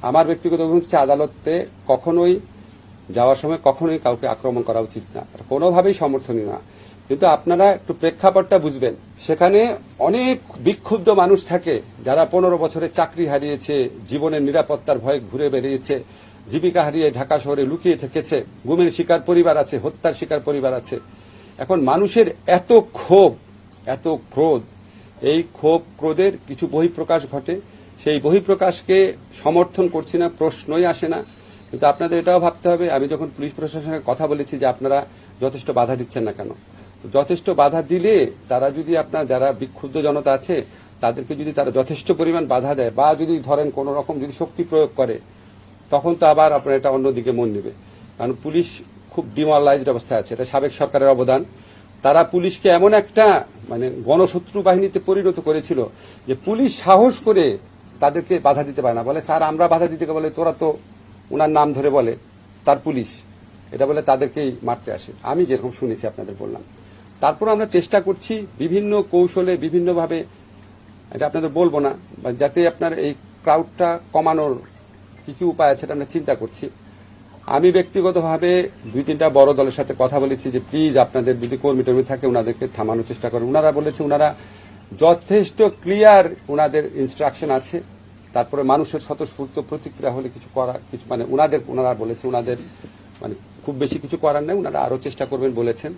আমার ব্যক্তিগত অভিমত হচ্ছে আদালতে কখনোই যাওয়ার সময় কখনোই কাউকে আক্রমণ করা উচিত না, কোনোভাবেই সমর্থনীয় না। কিন্তু আপনারা একটু প্রেক্ষাপটটা বুঝবেন, সেখানে অনেক বিক্ষুব্ধ মানুষ থাকে যারা 15 বছরে চাকরি হারিয়েছে, জীবনের নিরাপত্তার ভয়ে ঘুরে বেরিয়েছে, জীবিকা হারিয়ে ঢাকা শহরে লুকিয়ে থেকেছে, গুমের শিকার পরিবার আছে, হত্যার শিকার পরিবার আছে। এখন মানুষের এত ক্ষোভ, এত ক্রোধ, এই ক্ষোভ ক্রোধের কিছু বহিঃপ্রকাশ ঘটে। সেই বহিঃপ্রকাশকে সমর্থন করছি না, প্রশ্নই আসে না। কিন্তু আপনাদের এটাও ভাবতে হবে, আমি যখন পুলিশ প্রশাসনের সঙ্গে কথা বলেছি যে আপনারা যথেষ্ট বাধা দিচ্ছেন না কেন, তো যথেষ্ট বাধা দিলে তারা যদি আপনার যারা বিক্ষুব্ধ জনতা আছে তাদেরকে যদি তারা যথেষ্ট পরিমাণ বাধা দেয় বা যদি ধরেন কোনো রকম যদি শক্তি প্রয়োগ করে, তখন তো আবার আপনার এটা অন্যদিকে মন নেবে। কারণ পুলিশ খুব ডিমোরালাইজড অবস্থায় আছে, এটা সাবেক সরকারের অবদান। তারা পুলিশকে এমন একটা গণশত্রু বাহিনীতে পরিণত করেছিল যে পুলিশ সাহস করে তাদেরকে বাধা দিতে পারে না, বলে স্যার আমরা বাধা দিতে, বলে তোরা তো ওনার নাম ধরে বলে তার পুলিশ, এটা বলে তাদেরকেই মারতে আসে। আমি যেরকম শুনেছি আপনাদের বললাম। তারপর আমরা চেষ্টা করছি বিভিন্ন কৌশলে বিভিন্নভাবে, এটা আপনাদের বলবো না, যাতে আপনার এই ক্রাউডটা কমানোর কি কি উপায় আছে এটা আমরা চিন্তা করছি। আমি ব্যক্তিগতভাবে 2-3টা বড় দলের সাথে কথা বলেছি যে প্লিজ আপনাদের যদি কর্মী টর্মী থাকে ওনাদেরকে থামানোর চেষ্টা করেন। ওনারা বলেছে ওনারা যথেষ্ট ক্লিয়ার, ওনাদের ইনস্ট্রাকশন আছে। তারপরে মানুষের স্বতঃস্ফূর্ত প্রতিক্রিয়া হলে কিছু করা, ওনারা বলেছে ওনাদের খুব বেশি কিছু করার নেই, ওনারা আরো চেষ্টা করবেন বলেছেন।